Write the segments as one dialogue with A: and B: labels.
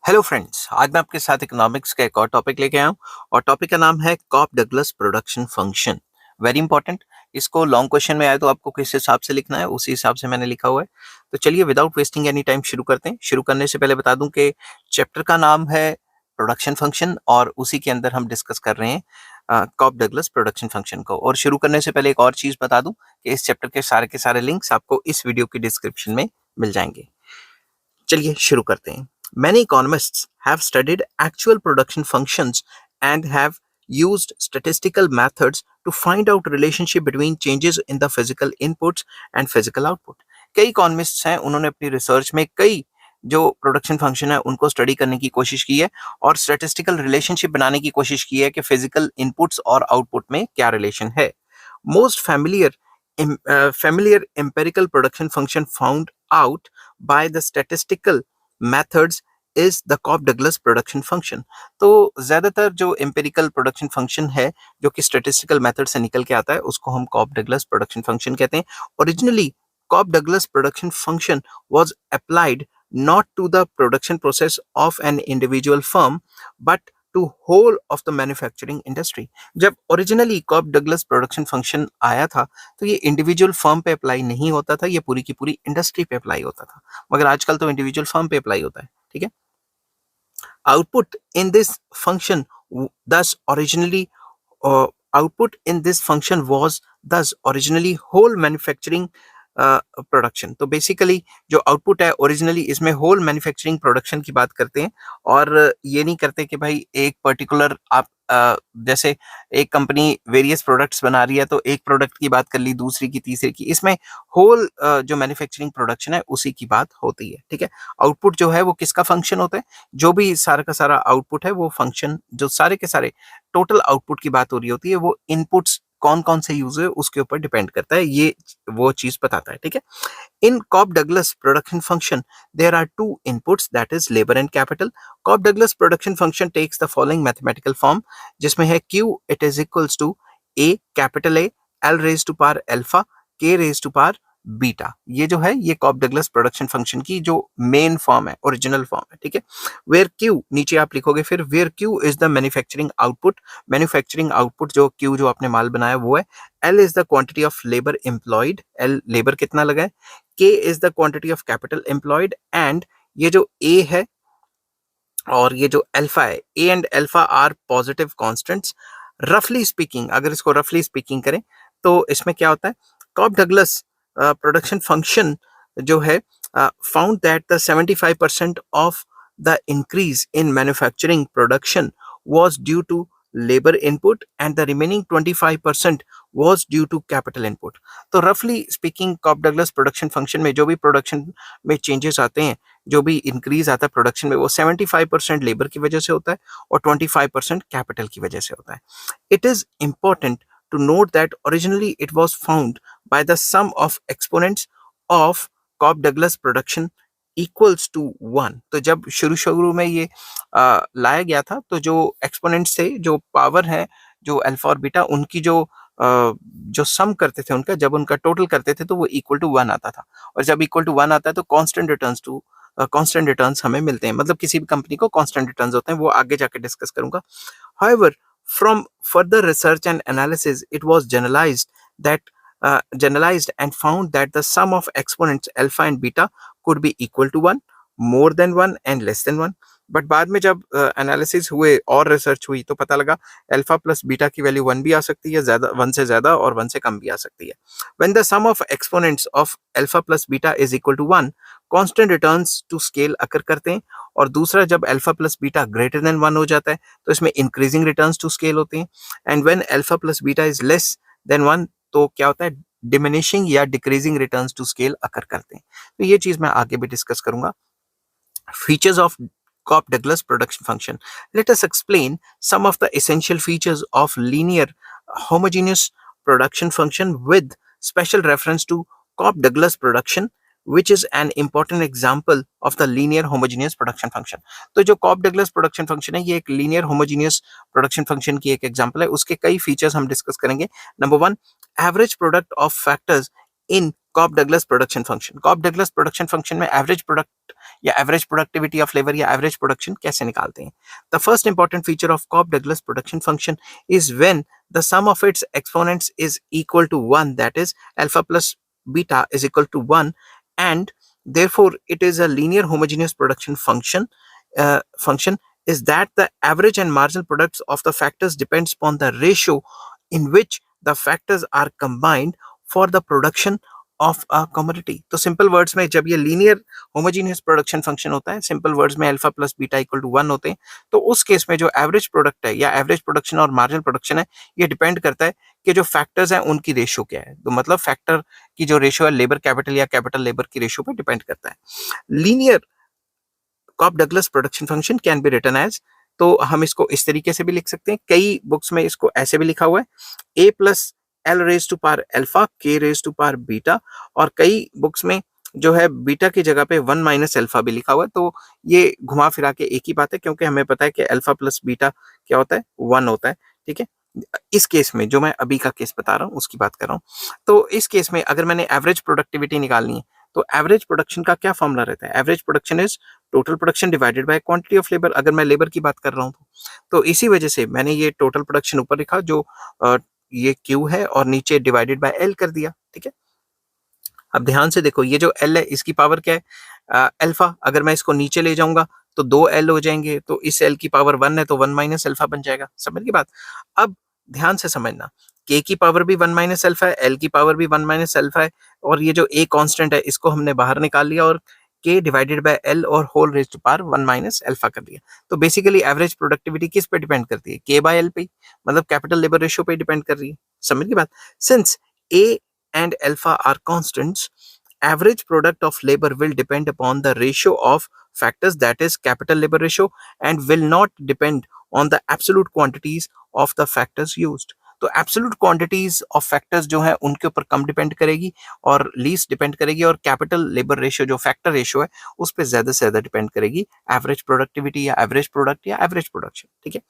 A: Hello friends, आज मैं आपके साथ इकोनॉमिक्स का एक और टॉपिक लेके आया हूँ और टॉपिक का नाम है Cobb Douglas production function. Very important. इसको लॉन्ग क्वेश्चन में आए तो आपको किस हिसाब से लिखना है उसी हिसाब से मैंने लिखा हुआ है। तो चलिए विदाउट वेस्टिंग एनी टाइम शुरू करते हैं। शुरू करने से पहले बता दूं कि चैप्टर का नाम है प्रोडक्शन फंक्शन और उसी के अंदर हम डिस्कस कर रहे हैं कॉप डगलस प्रोडक्शन फंक्शन को। और शुरू करने से पहले एक और चीज बता दूं कि इस चैप्टर के सारे लिंक्स आपको इस वीडियो की डिस्क्रिप्शन में मिल जाएंगे। चलिए शुरू करते हैं। Many economists have studied actual production functions and have used statistical methods to find out relationship between changes in the physical inputs and physical output. कई इकोनॉमिस्ट्स हैं, उन्होंने अपनी रिसर्च में कई जो प्रोडक्शन फंक्शन है उनको स्टडी करने की कोशिश की है और स्टैटिस्टिकल रिलेशनशिप बनाने की कोशिश की है कि फिजिकल इनपुट्स और आउटपुट में क्या रिलेशन है। Most familiar empirical production function found out by the statistical methods is the Cobb Douglas production function. तो ज्यादातर जो एम्पेरिकल प्रोडक्शन फंक्शन है जो कि स्टेटिस्टिकल मेथड से निकल के आता है उसको हम कॉप डगलस प्रोडक्शन फंक्शन कहते हैं। Originally Cobb Douglas production function was applied not to the production process of an individual firm but to whole of the manufacturing industry। जब originally Cobb Douglas production function आया था तो ये individual firm पे apply नहीं होता था, ये पूरी की पूरी इंडस्ट्री पे अप्लाई होता था। मगर आजकल तो इंडिविजुअल फर्म पे अप्लाई होता है। ठीक है। Output in this function thus originally uh, output in this function was thus originally whole manufacturing production. तो बेसिकली जो आउटपुट है ओरिजिनली इसमें होल मैन्युफैक्चरिंग प्रोडक्शन की बात करते हैं और ये नहीं करते कि भाई एक पर्टिकुलर आप जैसे एक कंपनी वेरियस प्रोडक्ट्स बना रही है तो एक प्रोडक्ट की बात कर ली, दूसरी की, तीसरी की, इसमें होल जो मैन्युफैक्चरिंग प्रोडक्शन है उसी की बात होती है। ठीक है। आउटपुट जो है वो किसका फंक्शन होता है? जो भी सारा का सारा आउटपुट है वो फंक्शन, जो सारे के सारे टोटल आउटपुट की बात हो रही होती है वो इनपुट्स कौन कौन से यूज है उसके ऊपर डिपेंड करता है, ये वो चीज बताता है। ठीक है। In Cobb-Douglas production function, there are two inputs, that is labor and capital. Cobb-Douglas production function takes the following mathematical form, जिसमें है Q it is equals to A capital A L raised to power alpha K raised to power beta. ये जो है ये cob Douglas production function की जो main form है, original form है। ठीक है। वेयर क्यू नीचे आप लिखोगे फिर where Q is the manufacturing output. Manufacturing output जो क्यू जो आपने माल बनाया वो है। L is the quantity of labour employed, L labour कितना लगा है। K is the quantity of capital employed and ये जो ए है और ये जो अल्फा है, A and alpha are positive constants. रफली स्पीकिंग, अगर इसको रफली स्पीकिंग करें तो इसमें क्या होता है, कॉब डगलस प्रोडक्शन फंक्शन जो है found that the 75% of the increase in manufacturing production was due to labor input and the remaining 25% was due to capital input। तो रफली speaking Cobb Douglas production function में जो भी production में changes आते हैं, जो भी इंक्रीज आता है प्रोडक्शन में, वो 75% लेबर की वजह से होता है और 25% कैपिटल की वजह से होता है। It is important to note that originally it was found by the sum of exponents of Cobb Douglas production equals to 1। तो जब शुरू शुरू में ये लाया गया था तो जो एक्सपोनेंट्स थे, जो पावर है, जो अल्फा और बीटा, उनकी जो सम करते थे उनका, जब उनका टोटल करते थे तो वो इक्वल टू 1 आता था। और जब इक्वल टू 1 आता है तो कांस्टेंट रिटर्न्स हमें मिलते हैं। मतलब किसी भी कंपनी को कांस्टेंट रिटर्न्स होते हैं, वो आगे जाके डिस्कस करूंगा। However, from further research and analysis, it was generalized and found that the sum of exponents alpha and beta could be equal to 1, more than 1 and less than 1। But बाद में जब analysis हुए और research हुई तो पता लगा alpha plus beta की वैल्यू 1 भी आ सकती है, ज्यादा 1 से ज्यादा, और 1 से कम भी आ सकती है। When the sum of exponents of alpha plus beta is equal to 1, constant returns to scale occur करते हैं। और दूसरा, जब alpha plus beta greater than 1 हो जाता है तो इसमें इंक्रीजिंग रिटर्न्स टू स्केल होते हैं। And when alpha plus beta is less than 1 तो क्या होता है, डिमिनिशिंग या decreasing returns to scale occur करते हैं। तो ये चीज मैं आगे भी डिस्कस करूंगा। Features of Cobb-Douglas production function. Let us explain some of the essential features of linear homogeneous production function with special reference to Cobb-Douglas production, which is an important example of the linear homogeneous production function। तो जो Cobb-Douglas production function है ये एक linear homogeneous production function की एक example है। उसके कई features हम discuss करेंगे। Number 1, average product of factors in Cobb Douglas production function. Cobb Douglas production function में एवरेज प्रोडक्ट या एवरेज प्रोडक्टिविटी ऑफ लेबर या एवरेज प्रोडक्शन कैसे निकालते हैं? The first important feature of Cobb Douglas production function is when the sum of its exponents is equal to 1, that is alpha plus beta is equal to 1, and therefore it is a linear homogeneous production function is that the average and marginal products of the factors depends upon the ratio in which the factors are combined for the production of a commodity. तो simple words में जब ये linear homogeneous production function होता है, simple words में alpha plus beta equal to 1 होते हैं, तो उस केस में जो एवरेज प्रोडक्ट है या एवरेज प्रोडक्शन और मार्जिनल प्रोडक्शन है, ये डिपेंड करता है कि जो फैक्टर्स हैं उनकी रेशियो क्या है। तो मतलब फैक्टर की जो रेशियो है लेबर कैपिटल या कैपिटल लेबर की रेशियो पे डिपेंड करता है। Linear Cobb Douglas production function can be written as, तो हम इसको इस तरीके से भी लिख सकते हैं, कई बुक्स में इसको ऐसे भी लिखा हुआ है, A plus L raise to power alpha के रेज टू पावर बीटा, और कई बुक्स में जो है बीटा की जगह पे 1 माइनस अल्फा भी लिखा हुआ है। तो ये घुमा फिरा के एक ही बात है, क्योंकि हमें पता है कि अल्फा प्लस बीटा क्या होता है, 1 होता है। ठीक है, इस केस में जो मैं अभी का केस बता रहा हूँ उसकी बात कर रहा हूँ। तो इस केस में अगर मैंने एवरेज प्रोडक्टिविटी निकालनी है, तो एवरेज प्रोडक्शन का क्या फॉर्मूला रहता है? Average production is total production divided by quantity of labour, अगर मैं लेबर की बात कर रहा हूँ तो इसी वजह से मैंने ये टोटल प्रोडक्शन ऊपर लिखा, जो ये Q है, और नीचे डिवाइडेड बाय L कर दिया। ठीक है, अब ध्यान से देखो, ये जो L है इसकी पावर क्या है? अल्फा। अगर मैं इसको नीचे ले जाऊंगा तो 2L हो जाएंगे, तो इस L की पावर 1 है तो 1 माइनस अल्फा बन जाएगा। समझ की बात? अब ध्यान से समझना, K की पावर भी 1 माइनस अल्फा है, L की पावर भी 1 माइनस अल्फा है, और ये जो A कांस्टेंट है इसको हमने बाहर निकाल लिया और K डिवाइडेड बाय L और whole raise to power 1 minus alpha कर दिया। तो बेसिकली एवरेज प्रोडक्टिविटी किस पे डिपेंड करती है? K बाय L पे, मतलब कैपिटल लेबर रेशियो पे डिपेंड कर रही है। समझ की बात? Since A and alpha are constants, average product of labor will depend upon the ratio of factors, that is capital labor ratio, and will not depend on the absolute quantities of the factors used. तो absolute quantities of factors जो है उनके ऊपर कम depend करेगी और least depend करेगी, और capital labour ratio जो फैक्टर रेशियो है उस पर ज्यादा से ज्यादा डिपेंड करेगी एवरेज प्रोडक्टिविटी या एवरेज प्रोडक्ट या एवरेज प्रोडक्शन। ठीक है,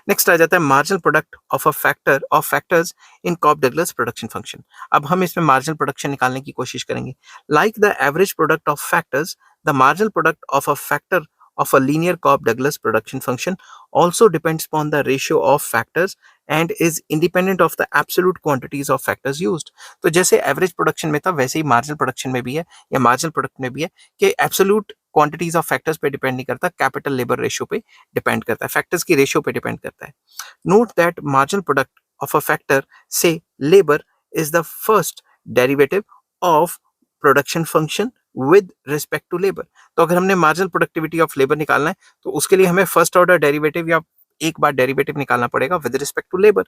A: नेक्स्ट आ जाता है marginal product of a factor of factors in Cobb Douglas production function. अब हम इसमें मार्जिनल प्रोडक्शन निकालने की कोशिश करेंगे। Like the average product of factors, the marginal product of a factor of a linear Cobb-Douglas production function also depends upon the ratio of factors and is independent of the absolute quantities of factors used। तो जैसे average production में था वैसे ही marginal production में भी है या marginal product में भी है कि एब्सोल्यूट क्वांटिटीज ऑफ फैक्टर्स पे डिपेंड नहीं करता, कैपिटल लेबर रेशियो पे डिपेंड करता है, फैक्टर्स की रेशियो पे डिपेंड करता है। Note that marginal product of a factor say labour is the first derivative of production function with respect to labour. तो अगर हमने मार्जिनल प्रोडक्टिविटी ऑफ लेबर निकालना है तो उसके लिए हमें फर्स्ट ऑर्डर डेरिवेटिव या एक बार डेरिवेटिव निकालना पड़ेगा with respect to labour.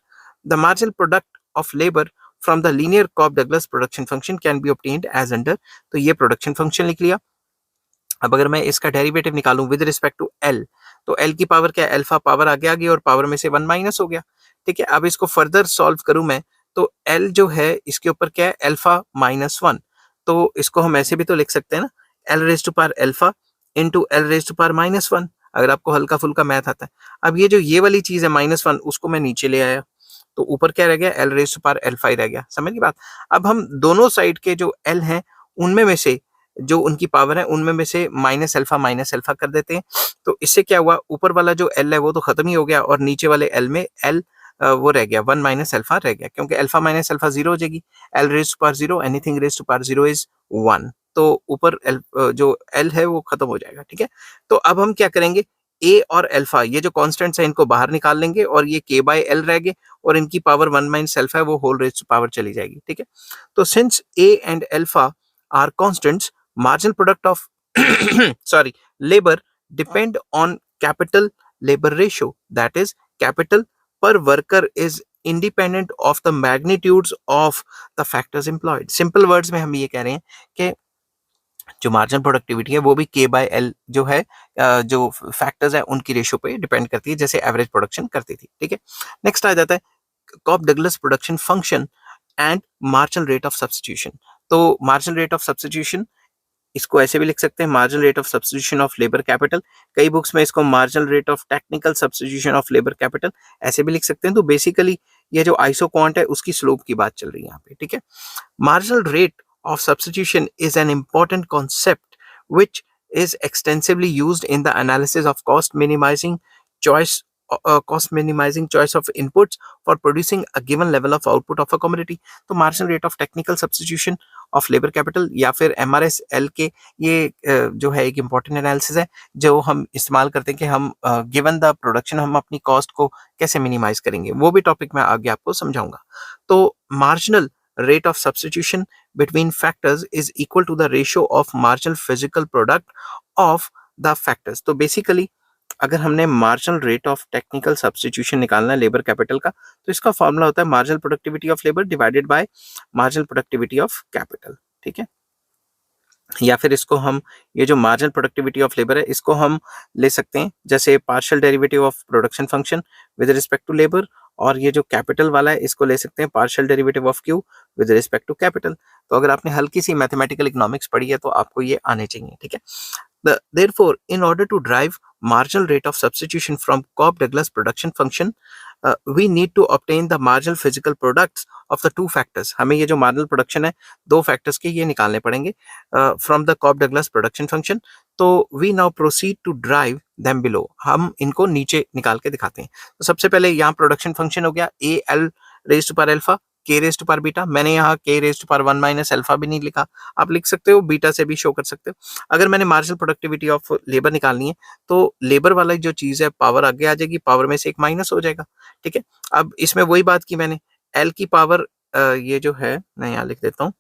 A: The marginal product of labour from the linear Cobb Douglas production function can be obtained as under. तो ये प्रोडक्शन फंक्शन लिख लिया। अब अगर मैं इसका डेरिवेटिव निकालूं विद रिस्पेक्ट टू L, तो L की पावर क्या है? अल्फा, पावर आगे आ गई और पावर में से 1 माइनस हो गया। ठीक है, अब इसको फर्दर सॉल्व करूं मैं तो L जो है इसके ऊपर क्या है? Alpha minus 1। तो इसको हम ऐसे भी तो लिख सकते हैं ना, L raise to power alpha into L raise to power minus 1, अगर आपको हल्का फुल्का मैथ आता है। अब ये जो ये वाली चीज है -1, उसको मैं नीचे ले आया तो ऊपर क्या रह गया? L raise to power alpha ही रह गया। समझ की बात? अब हम दोनों साइड के जो L हैं उनमें में से जो उनकी पावर है उनमें में से माइनस अल्फा कर देते हैं। तो इससे क्या हुआ? ऊपर वाला जो L है वो तो खत्म ही हो गया और नीचे वाले L में L वो रह गया, 1 माइनस अल्फा रह गया, क्योंकि अल्फा माइनस अल्फा 0 हो जाएगी। L raise to power 0, anything raise to power 0 is 1। तो ऊपर जो L है वो खत्म हो जाएगा। ठीक है, तो अब हम क्या करेंगे? A और अल्फा ये जो कॉन्स्टेंट्स है इनको बाहर निकाल लेंगे और ये K बाय L रह गए और इनकी पावर 1 माइनस अल्फा है वो होल रेज टू पावर चली जाएगी। ठीक है, तो since A and alpha are constants, marginal product of sorry labor depend on capital labor ratio, that is capital per worker is independent of the magnitudes of the factors employed। simple words में हम ये कह रहे हैं कि जो marginal productivity है वो भी K बाय L जो है जो फैक्टर्स है उनकी रेशियो पे डिपेंड करती है, जैसे एवरेज प्रोडक्शन करती थी। ठीक है, नेक्स्ट आ जाता है Cobb Douglas production function and marginal rate of substitution. तो मार्जिनल रेट ऑफ सब्स्टिट्यूशन इसको ऐसे भी लिख सकते हैं, marginal rate of substitution of labour capital. कई बुक्स में इसको marginal rate of technical substitution of labour capital ऐसे भी लिख सकते हैं। तो बेसिकली ये जो आइसो क्वांट है उसकी स्लोप की बात चल रही है यहाँ पे। ठीक है, marginal rate of substitution is an important concept which is extensively used in the analysis of choice cost minimizing choice of inputs for producing a given level of output of a commodity. तो marginal rate of technical substitution of labour capital या फिर MRSL के ये जो है एक important analysis है जो हम इस्तेमाल करते हैं कि हम गिवन द प्रोडक्शन हम अपनी कॉस्ट को कैसे मिनिमाइज करेंगे, वो भी टॉपिक मैं आगे आपको समझाऊंगा। तो marginal rate of substitution between factors is equal to the ratio of marginal physical product of the factors। तो बेसिकली अगर हमने marginal rate of technical substitution निकालना है लेबर कैपिटल का, तो इसका फॉर्मूला होता है marginal productivity of labour divided by marginal productivity of capital. ठीक है, या फिर इसको हम ये जो मार्जिनल प्रोडक्टिविटी ऑफ लेबर है इसको हम ले सकते हैं जैसे partial derivative of production function with respect to labour, और ये जो कैपिटल वाला है इसको ले सकते हैं partial derivative of Q with respect to capital. तो अगर आपने हल्की सी मैथमेटिकल इकोनॉमिक्स पढ़ी है तो आपको ये आने चाहिए। ठीक है, therefore, in order to drive marginal rate of substitution from Cobb-Douglas production function, we need to obtain the marginal physical products of the two factors। हमें ये जो marginal production है दो factors के ये निकालने पड़ेंगे from the Cobb-Douglas production function। तो we now proceed to drive them below। हम इनको नीचे निकाल के दिखाते हैं। तो सबसे पहले यहाँ प्रोडक्शन फंक्शन हो गया A L raise to power alpha के रेज टू पावर बीटा। मैंने यहाँ K raise to power 1 minus alpha भी नहीं लिखा, आप लिख सकते हो, बीटा से भी शो कर सकते हो। अगर मैंने मार्जिनल प्रोडक्टिविटी ऑफ लेबर निकालनी है तो लेबर वाला जो चीज है पावर आगे आ जाएगी, पावर में से एक माइनस हो जाएगा। ठीक है, अब इसमें वही बात की मैंने, एल की पावर ये जो है मैं यहाँ लिख देता हूँ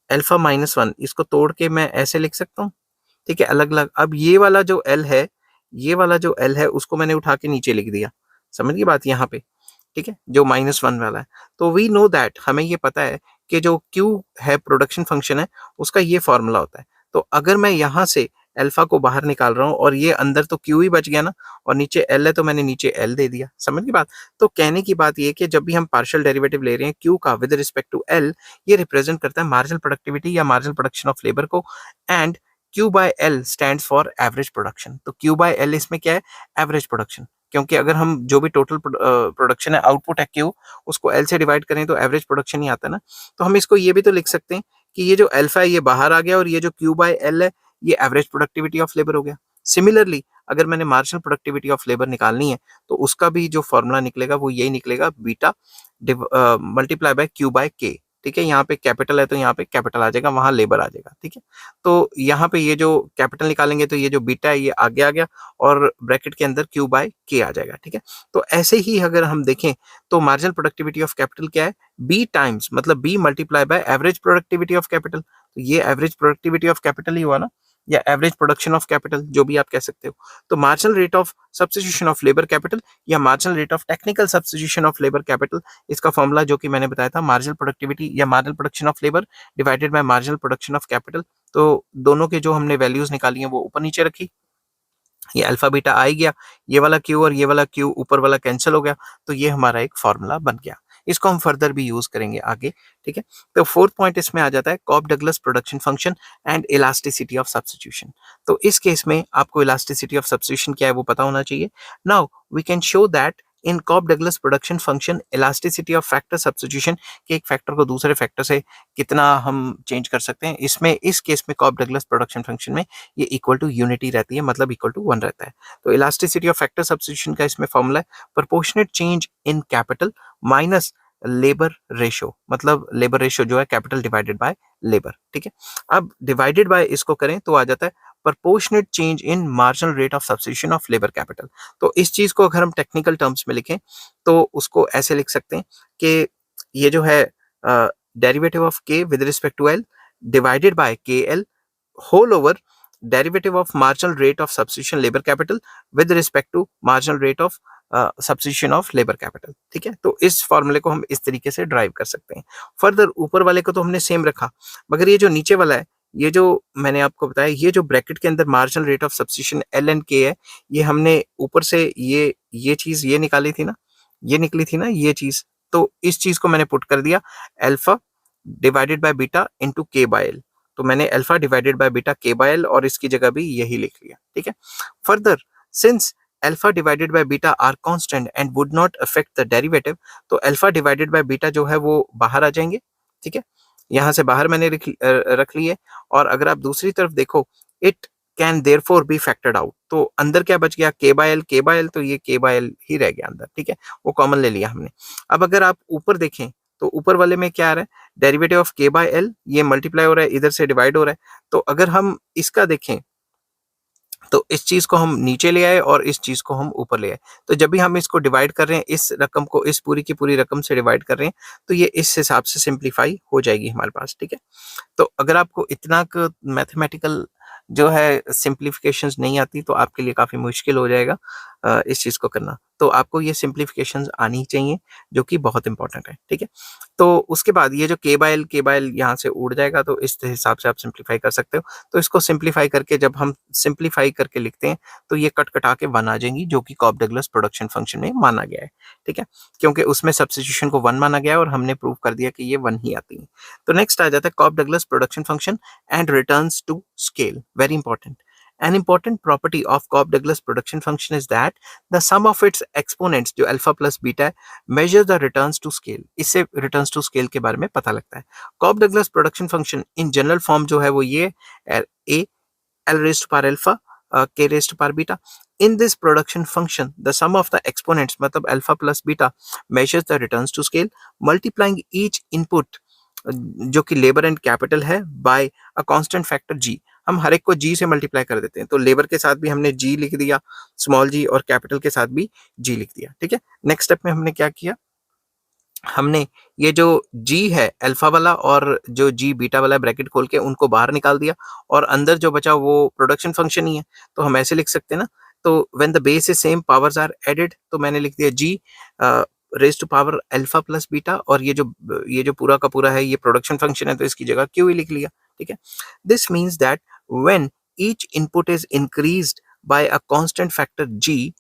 A: अल्फा -1, इसको तोड़ के मैं ऐसे लिख सकता हूँ। ठीक है, अलग अलग। अब ये वाला जो एल है, ये वाला जो एल है उसको मैंने उठा के नीचे लिख दिया, समझ गई बात यहाँ पे। ठीक है, जो -1 वाला है, तो वी नो दैट हमें ये पता है कि जो Q है प्रोडक्शन फंक्शन है उसका ये फॉर्मूला होता है। तो अगर मैं यहाँ से अल्फा को बाहर निकाल रहा हूँ और ये अंदर तो Q ही बच गया ना, और नीचे L है तो मैंने नीचे L दे दिया, समझ की बात। तो कहने की बात ये कि जब भी हम पार्शियल डेरिवेटिव ले रहे हैं Q का विद रिस्पेक्ट टू L, ये रिप्रेजेंट करता है मार्जिनल प्रोडक्टिविटी या मार्जिनल प्रोडक्शन ऑफ लेबर को, and Q by L stand for average production. तो Q बाय L इसमें क्या है, एवरेज प्रोडक्शन, क्योंकि अगर हम जो भी टोटल प्रोडक्शन है आउटपुट है Q, उसको L से डिवाइड करें तो एवरेज प्रोडक्शन ही आता है ना। तो हम इसको ये भी तो लिख सकते हैं कि ये जो अल्फा है ये बाहर आ गया और ये जो Q बाय L है ये एवरेज प्रोडक्टिविटी ऑफ लेबर हो गया। सिमिलरली अगर मैंने मार्जिनल प्रोडक्टिविटी ऑफ लेबर निकालनी है तो उसका भी जो फॉर्मूला निकलेगा वो यही निकलेगा, beta multiply by Q by K। ठीक है, यहाँ पे कैपिटल है तो यहाँ पे कैपिटल आ जाएगा, वहां लेबर आ जाएगा। ठीक है, तो यहाँ पे ये जो कैपिटल निकालेंगे तो ये जो बीटा है ये आगे आ गया और ब्रैकेट के अंदर Q बाय K आ जाएगा। ठीक है, तो ऐसे ही अगर हम देखें तो मार्जिनल प्रोडक्टिविटी ऑफ कैपिटल क्या है, B टाइम्स मतलब B multiply by average productivity of capital. तो ये एवरेज प्रोडक्टिविटी ऑफ कैपिटल ही हुआ ना, या एवरेज प्रोडक्शन ऑफ कैपिटल, जो भी आप कह सकते हो। तो marginal rate of substitution of labour capital या marginal rate of technical substitution of labour capital, इसका फॉर्मूला जो कि मैंने बताया था मार्जिनल प्रोडक्टिविटी या marginal production of labour divided by marginal production of capital. तो दोनों के जो हमने वैल्यूज निकाली हैं वो ऊपर नीचे रखी, ये अल्फा बीटा आ गया, ये वाला Q और ये वाला Q ऊपर वाला कैंसिल हो गया, तो ये हमारा एक फॉर्मूला बन गया। इसको हम फर्दर भी यूज करेंगे आगे। ठीक है, तो फोर्थ पॉइंट इसमें आ जाता है Cobb Douglas production function and elasticity of substitution. तो इस केस में आपको इलास्टिसिटी ऑफ सब्स्टिट्यूशन क्या है वो पता होना चाहिए। Now we can show that in Cobb Douglas production function elasticity of factor substitution, कि एक फैक्टर को दूसरे फैक्टर से कितना हम चेंज कर सकते हैं। इसमें इस केस में कॉब डगलस प्रोडक्शन फंक्शन में ये इक्वल टू यूनिटी रहती है, मतलब इक्वल टू 1 रहता है। तो इलास्टिसिटी ऑफ फैक्टर सब्स्टिट्यूशन का इसमें फॉर्मूला है proportionate change in capital minus labour ratio, मतलब लेबर रेशियो जो है कैपिटल डिवाइडेड बाय लेबर। ठीक है, अब डिवाइडेड बाय इसको करें तो आ जाता है proportionate change in marginal rate of substitution of labour capital. तो इस चीज को अगर हम टेक्निकल टर्म्स में लिखें तो उसको ऐसे लिख सकते हैं कि ये जो है derivative of K with respect to L divided by K L whole over derivative of marginal rate of substitution labour capital with respect to marginal rate of substitution of labour capital. ठीक है, तो इस फॉर्मूले को हम इस तरीके से ड्राइव कर सकते हैं। फर्दर ऊपर वाले को तो हमने सेम रखा, मगर ये जो नीचे वाला है, ये जो मैंने आपको बताया, ये जो ब्रैकेट के अंदर marginal rate of substitution L and के है, ये हमने ऊपर से ये चीज ये निकाली थी ना, ये निकली थी ना ये चीज, तो इस चीज को मैंने पुट कर दिया alpha divided by beta into K by L. तो मैंने alpha divided by beta K by L और इसकी जगह भी यही लिख लिया। ठीक है, further since alpha divided by beta are constant and would not affect the derivative, तो अल्फा डिवाइडेड बाय बीटा जो है वो बाहर आ जाएंगे। ठीक है, यहाँ से बाहर मैंने रख ली है। और अगर आप दूसरी तरफ देखो, it can therefore be factored out, तो अंदर क्या बच गया, के बाय एल, तो ये के बाय एल ही रह गया अंदर, ठीक है, वो कॉमन ले लिया हमने। अब अगर आप ऊपर देखें तो ऊपर वाले में क्या आ रहा है, डेरिवेटिव ऑफ के बाय एल, ये मल्टीप्लाई हो रहा है, इधर से डिवाइड हो रहा है। तो अगर हम इसका देखें तो इस चीज को हम नीचे ले आए और इस चीज को हम ऊपर ले आए। तो जब भी हम इसको डिवाइड कर रहे हैं, इस रकम को इस पूरी की पूरी रकम से डिवाइड कर रहे हैं, तो ये इस हिसाब से सिंप्लीफाई हो जाएगी हमारे पास, ठीक है। तो अगर आपको इतना मैथमेटिकल जो है सिंप्लीफिकेशंस नहीं आती, तो आपके लिए काफ़ी मुश्किल हो जाएगा इस चीज़ को करना। तो आपको ये सिंप्लीफिकेशंस आनी चाहिए, जो कि बहुत इंपॉर्टेंट है, ठीक है। तो उसके बाद ये जो के बाय एल यहाँ से उड़ जाएगा, तो इस हिसाब से आप सिंप्लीफाई कर सकते हो। तो इसको सिंप्लीफाई करके जब हम सिंप्लीफाई करके लिखते हैं, तो ये कट कटा के 1 आ जाएंगी, जो कि कॉप डगलस प्रोडक्शन फंक्शन में माना गया है, ठीक है, क्योंकि उसमें सब्स्टिट्यूशन को 1 माना गया है और हमने प्रूव कर दिया कि ये 1 ही आती है। तो नेक्स्ट आ जाता है Cobb Douglas production function and returns to scale, very important. An important property of Cobb-Douglas production function is that the sum of its exponents, जो अल्फा प्लस बीटा है, measure the returns to scale। इससे returns to scale के बारे में पता लगता है। Cobb-Douglas production function in general form जो है वो ये a L raised to power alpha k raised to power beta। In this production function, the sum of the exponents मतलब alpha plus beta measures the returns to scale, multiplying each input जो कि labour and capital है bye a constant factor जी। हम हर एक को जी से multiply कर देते हैं, तो लेबर के साथ भी हमने जी लिख दिया स्मॉल जी, और कैपिटल के साथ भी जी लिख दिया, ठीक है। नेक्स्ट स्टेप में हमने क्या किया, हमने ये जो जी है अल्फा वाला और जो जी बीटा वाला ब्रैकेट खोल के उनको बाहर निकाल दिया, और अंदर जो बचा वो प्रोडक्शन फंक्शन ही है, तो हम ऐसे लिख सकते हैं ना। तो when the base is same powers are added, तो मैंने लिख दिया G raise to power alpha plus beta, और ये जो पूरा का पूरा है ये प्रोडक्शन फंक्शन है, तो इसकी जगह क्यू ही लिख लिया, ठीक है। This means that when each input is increased by a constant factor G,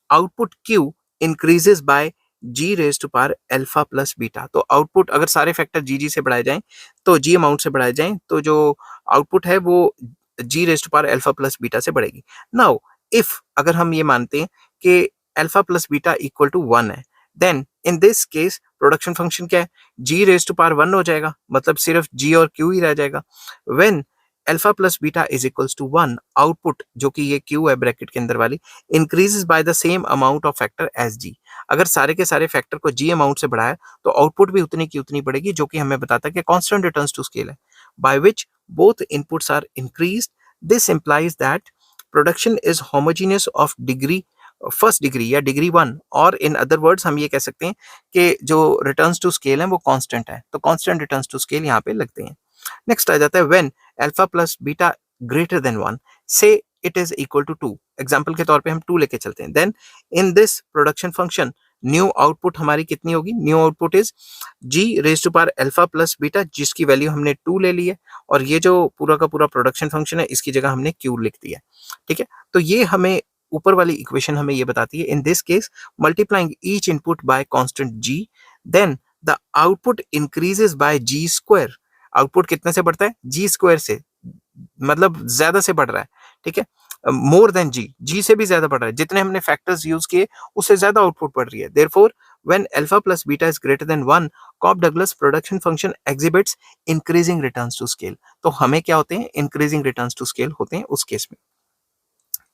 A: output Q increases by G raise to power alpha plus beta. तो आउटपुट अगर सारे फैक्टर जी से बढ़ाए जाएं, तो जी अमाउंट से बढ़ाए जाएं, तो जो आउटपुट है वो G raise to power alpha plus beta से बढ़ेगी। नाउ इफ अगर हम ये मानते हैं कि alpha plus beta equal to 1 है, then in this case production function क्या है, जी रेज टू पावर 1 हो जाएगा, मतलब सिर्फ जी और क्यू ही रह जाएगा। When alpha plus beta is equals to 1, output जो कि ये क्यू है ब्रैकेट के अंदर वाली, increases by the same amount of factor as G. अगर सारे के सारे फैक्टर को जी अमाउंट से बढ़ाया, तो आउटपुट भी उतनी की उतनी बढ़ेगी, जो कि हमें बताता है कि कांस्टेंट रिटर्न्स टू स्केल है, by which both inputs are increased. This implies that production is homogeneous of degree first degree या डिग्री 1, और इन अदर वर्ड्स हम ये कह सकते हैं कि जो रिटर्न्स टू स्केल है वो कांस्टेंट है, तो कांस्टेंट रिटर्न्स टू स्केल यहाँ पे लगते हैं। नेक्स्ट आ जाता है when alpha plus beta greater than 1, से it is equal to 2। Example के तौर पे हम 2 लेके चलते हैं। Then in this production function new output हमारी कितनी होगी, new output is G raise to power alpha plus beta, जिसकी वैल्यू हमने 2 ले ली है, और ये जो पूरा का पूरा प्रोडक्शन फंक्शन है इसकी जगह हमने क्यू लिख दिया, ठीक है। तो ये हमें ऊपर वाली इक्वेशन हमें ये बताती है, in this case multiplying each input by constant G, then the output increases by G square. Output कितने से बढ़ता है, जी स्क्वायर से, मतलब ज्यादा से बढ़ रहा है, ठीक है, मोर देन जी, जी से भी ज्यादा बढ़ रहा है, जितने हमने फैक्टर्स यूज किए उससे ज्यादा आउटपुट बढ़ रही है। Therefore when alpha plus beta is greater than 1, Cobb Douglas production function exhibits increasing returns to scale. तो हमें क्या होते हैं, इंक्रीजिंग रिटर्न्स टू स्केल होते हैं उस केस में।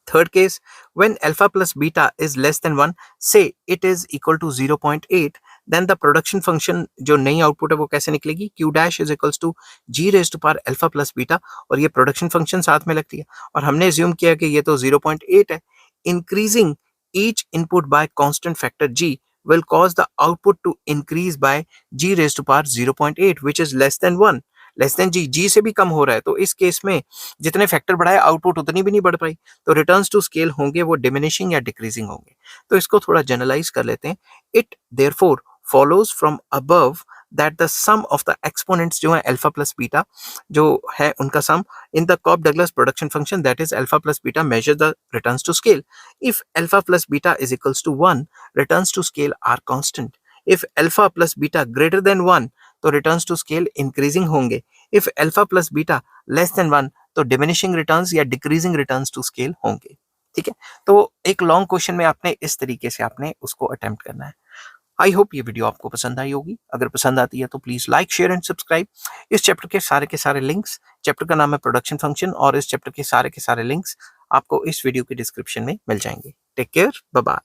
A: Third case, when alpha plus beta is less than 1, say it is equal to 0.8, then the production function जो नई आउटपुट है वो कैसे निकलेगी, q dash is equals to g raised to power alpha plus beta, और ये production function साथ में लगती है, और हमने assume किया कि ये तो 0.8 है। Increasing each input by constant factor g will cause the output to increase by g raised to power 0.8, which is less than 1। Less than G, G से भी कम हो रहा है, तो इस केस में जितने फैक्टर बढ़ाए आउटपुट उतनी भी नहीं बढ़ पाई, तो रिटर्न्स टू स्केल होंगे वो डिमिनिशिंग या डिक्रीजिंग होंगे। तो इसको थोड़ा जनरलाइज कर लेते हैं। It therefore follows from above that the sum of the exponents जो है अल्फा प्लस बीटा जो है उनका sum in the Cobb Douglas production function that is alpha plus beta measure the returns to scale. If alpha plus beta is equals to 1, returns to scale are constant. If alpha plus beta greater than 1, तो returns to scale increasing होंगे। If alpha plus beta less than 1, तो diminishing returns या decreasing returns to scale होंगे, ठीक है। तो एक long question में आपने इस तरीके से आपने उसको अटेम्प्ट करना है। आई होप ये वीडियो आपको पसंद आई होगी। अगर पसंद आती है तो please like, share and subscribe. इस चैप्टर के सारे लिंक्स, चैप्टर का नाम है प्रोडक्शन फंक्शन, और इस चैप्टर के सारे लिंक्स आपको इस वीडियो के डिस्क्रिप्शन में मिल जाएंगे। Take care, bye bye.